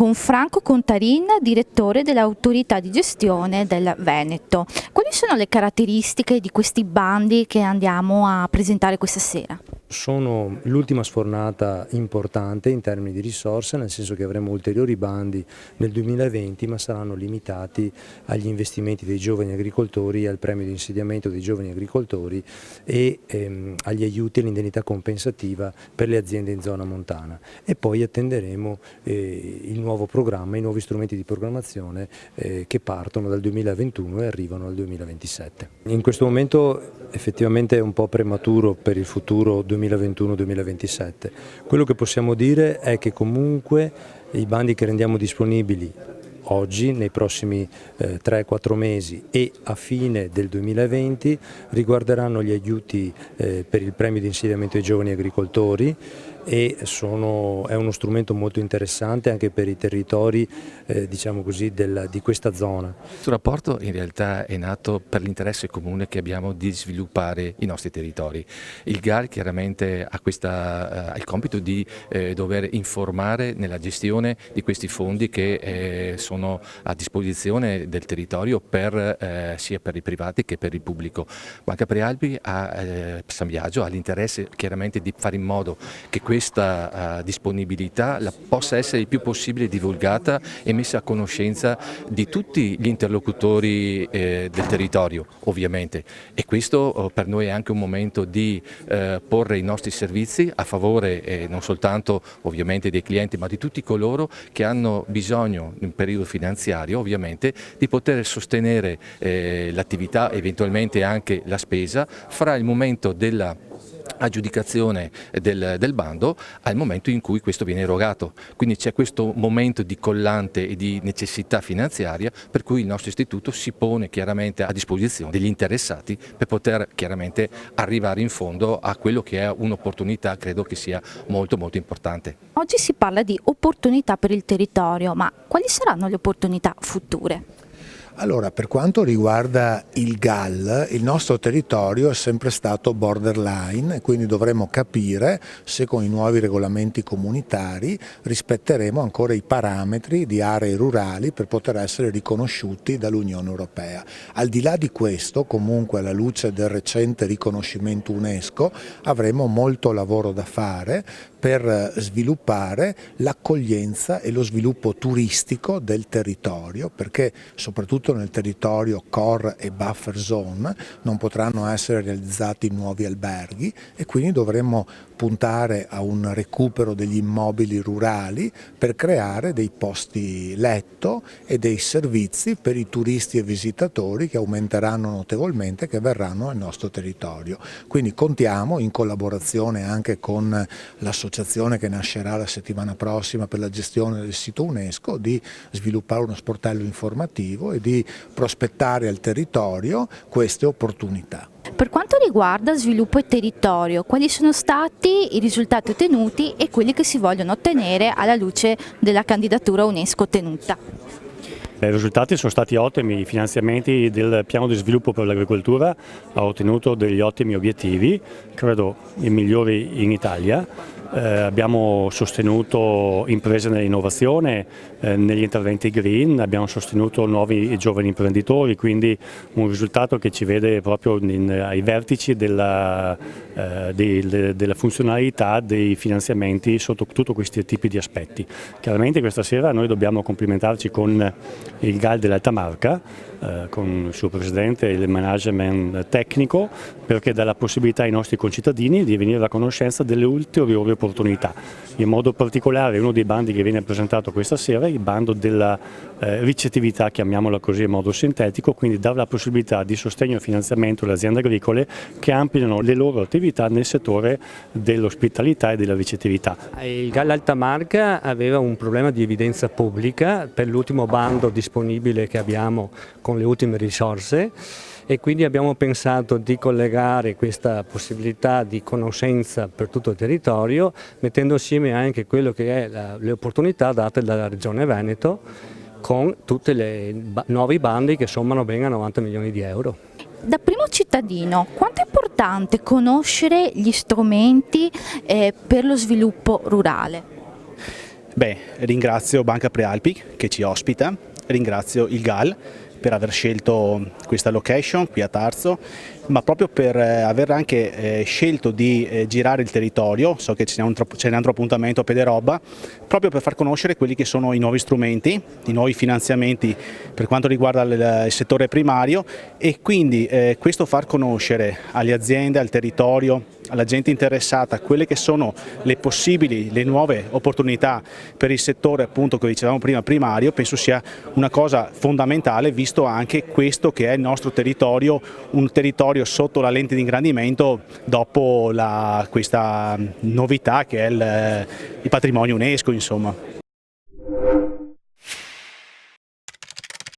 con Franco Contarin, direttore dell'autorità di gestione del Veneto. Quali sono le caratteristiche di questi bandi che andiamo a presentare questa sera? Sono l'ultima sfornata importante in termini di risorse, nel senso che avremo ulteriori bandi nel 2020, ma saranno limitati agli investimenti dei giovani agricoltori, al premio di insediamento dei giovani agricoltori e agli aiuti e all'indennità compensativa per le aziende in zona montana. E poi attenderemo il nuovo programma, i nuovi strumenti di programmazione che partono dal 2021 e arrivano al 2027. In questo momento effettivamente è un po' prematuro per il futuro 2021-2027. Quello che possiamo dire è che comunque i bandi che rendiamo disponibili oggi, nei prossimi 3-4 mesi e a fine del 2020 riguarderanno gli aiuti per il premio di insediamento ai giovani agricoltori e è uno strumento molto interessante anche per i territori diciamo così, di questa zona. Questo rapporto in realtà è nato per l'interesse comune che abbiamo di sviluppare i nostri territori. Il GAL chiaramente ha il compito di dover informare nella gestione di questi fondi che sono a disposizione del territorio sia per i privati che per il pubblico. Banca Prealpi San Biagio ha l'interesse chiaramente di fare in modo che questa disponibilità possa essere il più possibile divulgata e messa a conoscenza di tutti gli interlocutori del territorio ovviamente, e questo per noi è anche un momento di porre i nostri servizi a favore non soltanto ovviamente dei clienti ma di tutti coloro che hanno bisogno in un periodo finanziario ovviamente di poter sostenere l'attività, eventualmente anche la spesa fra il momento della aggiudicazione del bando al momento in cui questo viene erogato. Quindi c'è questo momento di collante e di necessità finanziaria per cui il nostro istituto si pone chiaramente a disposizione degli interessati per poter chiaramente arrivare in fondo a quello che è un'opportunità, credo che sia molto molto importante. Oggi si parla di opportunità per il territorio, ma quali saranno le opportunità future? Allora, per quanto riguarda il GAL, il nostro territorio è sempre stato borderline e quindi dovremo capire se con i nuovi regolamenti comunitari rispetteremo ancora i parametri di aree rurali per poter essere riconosciuti dall'Unione Europea. Al di là di questo, comunque alla luce del recente riconoscimento UNESCO, avremo molto lavoro da fare per sviluppare l'accoglienza e lo sviluppo turistico del territorio, perché soprattutto nel territorio core e buffer zone non potranno essere realizzati nuovi alberghi e quindi dovremmo puntare a un recupero degli immobili rurali per creare dei posti letto e dei servizi per i turisti e visitatori che aumenteranno notevolmente, che verranno nel nostro territorio. Quindi contiamo, in collaborazione anche con l'associazione che nascerà la settimana prossima per la gestione del sito UNESCO, di sviluppare uno sportello informativo e di prospettare al territorio queste opportunità. Per quanto riguarda sviluppo e territorio, quali sono stati i risultati ottenuti e quelli che si vogliono ottenere alla luce della candidatura UNESCO ottenuta? I risultati sono stati ottimi, i finanziamenti del piano di sviluppo per l'agricoltura ha ottenuto degli ottimi obiettivi, credo i migliori in Italia. Abbiamo sostenuto imprese nell'innovazione, negli interventi green, abbiamo sostenuto nuovi e giovani imprenditori, quindi un risultato che ci vede proprio ai vertici della funzionalità dei finanziamenti sotto tutti questi tipi di aspetti. Chiaramente questa sera noi dobbiamo complimentarci con il GAL dell'Alta Marca, con il suo presidente e il management tecnico, perché dà la possibilità ai nostri concittadini di venire a conoscenza delle ulteriori opportunità. In modo particolare uno dei bandi che viene presentato questa sera è il bando della ricettività, chiamiamola così in modo sintetico, quindi dà la possibilità di sostegno e finanziamento alle aziende agricole che ampliano le loro attività nel settore dell'ospitalità e della ricettività. Il GAL Alta Marca aveva un problema di evidenza pubblica per l'ultimo bando disponibile che abbiamo con le ultime risorse, e quindi abbiamo pensato di collegare questa possibilità di conoscenza per tutto il territorio mettendo assieme anche quello che è le opportunità date dalla Regione Veneto con tutti i nuovi bandi che sommano ben a 90 milioni di euro. Da primo cittadino, quanto è importante conoscere gli strumenti per lo sviluppo rurale? Ringrazio Banca Prealpi che ci ospita, ringrazio il GAL per aver scelto questa location qui a Tarso, ma proprio per aver anche scelto di girare il territorio. So che c'è un altro appuntamento a Pederobba, proprio per far conoscere quelli che sono i nuovi strumenti, i nuovi finanziamenti per quanto riguarda il settore primario, e quindi questo far conoscere alle aziende, al territorio, alla gente interessata quelle che sono le nuove opportunità per il settore, appunto, che dicevamo prima, primario, penso sia una cosa fondamentale, visto anche questo che è il nostro territorio, un territorio sotto la lente di ingrandimento dopo questa novità che è il patrimonio UNESCO, insomma.